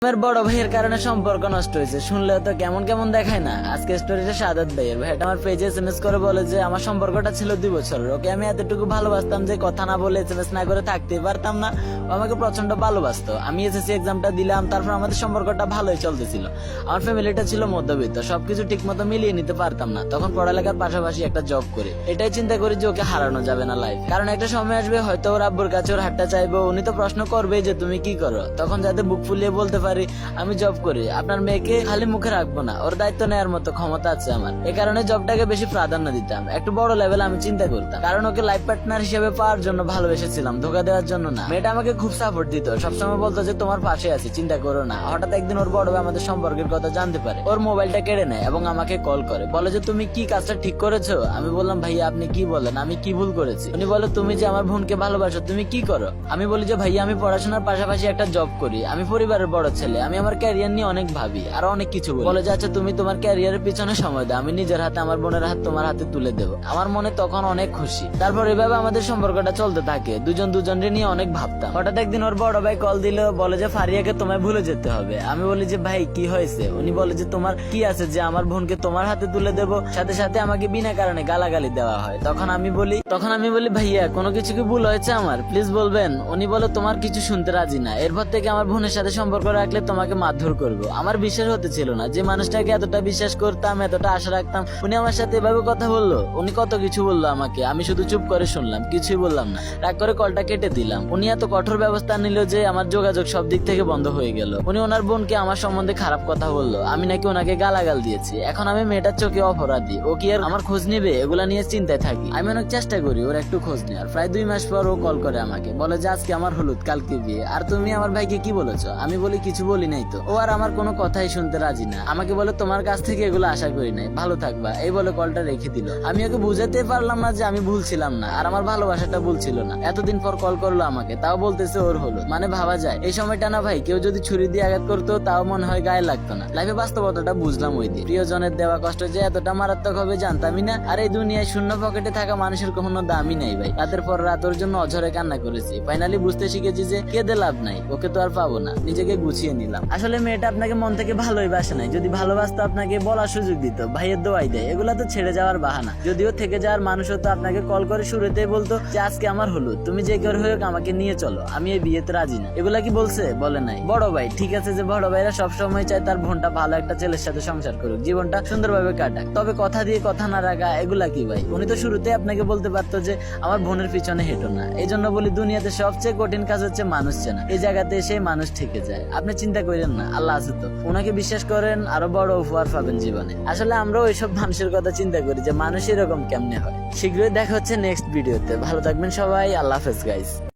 আমার বড় ভাইয়ের কারণে সম্পর্ক নষ্ট হয়েছে শুনলেও তো কেমন কেমন দেখায় না। আজকে স্টোরিটা সাদাত ভাইয়ের। ভাইটা আমার পেজে এসএমএস করে বলে যে আমার সম্পর্কটা ছিল 2 বছরের, ওকে আমি এতটুকু ভালোবাসতাম যে কথা না বলে এসএমএস না করে থাকতেই পারতাম না। ও আমাকে প্রচন্ড ভালোবাসতো। আমি এসএসসি এক্সামটা দিলাম, তারপর আমাদের সম্পর্কটা ভালোই চলতেছিল। আমার ফ্যামিলিটা ছিল মধ্যবিত্ত, সবকিছু ঠিক মতো মিলিয়ে নিতে পারতাম না। তখন পড়ালেখার পাশাপাশি একটা জব করি, এটাই চিন্তা করি যে ওকে হারানো যাবে না লাইফ। কারণ একটা সময় আসবে হয়তো ওর আব্বুর কাছে ওর হাতটা চাইবো, উনি তো প্রশ্ন করবেই যে তুমি কি করো। তখন যাতে বুক ফুলিয়ে বলতে পারি আমি জব করি, আপনার মেয়েকে খালি মুখে রাখবো না, ওর দায়িত্ব নেওয়ার মতো ক্ষমতা আছে আমার। এই কারণে জবটাকে বেশি প্রাধান্য দিতাম, একটু বড় লেভেলে আমি চিন্তা করতাম। কারণ ওকে লাইফ পার্টনার হিসেবে পাওয়ার জন্য ভালোবেসেছিলাম, ধোকা দেওয়ার জন্য না। মেয়েটা আমাকে খুব সাপোর্ট দিত, সবসময় বলতো যে তোমার পাশে আছি, চিন্তা করো না। হঠাৎ একদিন ওর বড় ভাই আমাদের সম্পর্কের কথা জানতে পারে, ওর মোবাইলটা কেড়ে নেয় এবং আমাকে কল করে, বলে যে তুমি কি কাজটা ঠিক করেছো। আমি বললাম ভাইয়া আপনি কি বলেন, আমি কি ভুল করেছি। উনি বলে তুমি যে আমার বোনকে ভালোবাসো, তুমি কি করো। আমি বলি যে ভাইয়া আমি পড়াশোনার পাশাপাশি একটা জব করি, আমি পরিবারের বড় ছেলে, আমি আমার ক্যারিয়ার নিয়ে অনেক ভাবি আর অনেক কিছু বলে যে আচ্ছা তুমি তোমার ক্যারিয়ারের পিছনে সময় দাও, আমি নিজের হাতে আমার বোনের হাত তোমার হাতে তুলে দেবো। আমার মনে তখন অনেক খুশি। তারপর এভাবে আমাদের সম্পর্কটা চলতে থাকে, দুজন দুজনকে নিয়ে অনেক ভাবতাম। হঠাৎ একদিন ওর বড় ভাই কল দিল, বলে যে ফারিয়াকে তোমায় ভুলে যেতে হবে। আমি বলি যে ভাই কি হয়েছে। উনি বলে যে তোমার কি আছে যে আমার বোনকে তোমার হাতে তুলে দেবো, সাথে সাথে আমাকে বিনা কারণে গালাগালি দেওয়া হয়। তখন আমি বলি ভাইয়া কোনো কিছু কি ভুল হয়েছে আমার, প্লিজ বলবেন। উনি বলে তোমার কিছু শুনতে রাজি না, এরপর থেকে আমার বোনের সাথে সম্পর্ক রাখলে তোমাকে মারধর করবো। আমার বিশ্বাস হতে ছিল না যে মানুষটাকে এতটা বিশ্বাস করতাম, এতটা আশা রাখতাম, উনি আমার সাথে এভাবে কথা বললো। উনি কত কিছু বললো আমাকে, আমি শুধু চুপ করে শুনলাম, কিছুই বললাম না। রাগ করে কলটা কেটে দিলাম। উনি এত কঠোর ব্যবস্থা নিল যে আমার যোগাযোগ সব দিক থেকে বন্ধ হয়ে গেল। উনি ওনার বোনকে আমার সম্বন্ধে খারাপ কথা বললো, আমি নাকি ওনাকে গালাগাল দিয়েছি। এখন আমি মেয়েটার চোখে অপরাধী, ও কি আর আমার খোঁজ নিবে, এগুলা নিয়ে চিন্তায় থাকি। আমি অনেক চেষ্টা করি ওর একটু খোঁজ নেওয়ার। প্রায় 2 মাস পর ও কল করে আমাকে, বলে যে আজকে আমার হলুদ, কালকে বিয়ে, আর তুমি আমার ভাইকে কি বলেছো। আমি বলি কিছু বলি নাই তো। ও আর আমার কোনো কথাই শুনতে রাজি না, আমাকে বলে তোমার কাছ থেকে এগুলো আশা করি নাই, ভালো থাকবা, এই বলে কলটা রেখে দিল। আমি ওকে বুঝাতে পারলাম না যে আমি ভুল ছিলাম না আর আমার ভালোবাসাটা ভুল ছিল না। এতদিন পর কল করলো আমাকে, তাও বলতেছে ওর হলো। মানে ভাবা যায় এই সময়টা না ভাই কেউ যদি ছুরি দিয়ে আঘাত করতো তাও মনে হয় গায়ে লাগতো না। লাইফে বাস্তবতাটা বুঝলাম ওই দিন। প্রিয়জনের দেওয়া কষ্ট যে এতটা মারাত্মক হবে জানতামই না। আর এই দুনিয়ায় শূন্য পকেটে থাকা মানুষের কোনো দামই নাই ভাই। রাতের পর রাত ওর জন্য অঝরে কান্না করেছি। ফাইনালি বুঝতে শিখেছি যে কেঁদে লাভ নাই, ওকে তো আর পাবো না, নিজেকে গুছিয়ে নিলাম। আসলে মেয়েটা আপনাকে মন থেকে ভালোই বাসে নাই, যদি ভালোবাসতো আপনাকে বলার সুযোগ দিত, ভাইয়ের দোয়াই দেয়। এগুলা তো ছেড়ে যাওয়ার বাহানা। যদিও থেকে যাওয়ার মানুষ হতো আপনাকে কল করে শুরুতেই বলতো যে আজকে আমার হলো, তুমি যে কেউ হোক আমাকে নিয়ে চলো, আমি এই বিয়েতে রাজি না। এগুলা কি বলছে, বলে নাই। বড় ভাই ঠিক আছে যে বড় ভাইরা সবসময় চায় তার বোনটা ভালো একটা ছেলের সাথে সংসার করুক, জীবনটা সুন্দরভাবে কাটাক, তবে কথা দিয়ে কথা না রাখা এগুলা কি ভাই। উনি তো শুরুতেই আপনাকে বলতে পারতো যে আমার বোনের পিছনে হেঁটো না। এই জন্য বলি দুনিয়াতে সবচেয়ে কঠিন কাজ হচ্ছে মানুষ চেনা। এই জায়গাতে এসে মানুষ থেকে যায়। আপনি চিন্তা করেন না, আল্লাহ আছে তো, ওনাকে বিশ্বাস করেন, আরো বড় উপহার পাবেন জীবনে। আসলে আমরাও ওইসব মানুষের কথা চিন্তা করি যে মানুষ এরকম কেমনে হয়। শীঘ্রই দেখা হচ্ছে নেক্সট ভিডিওতে। ভালো থাকবেন সবাই, আল্লাহ হাফেজ গাইস।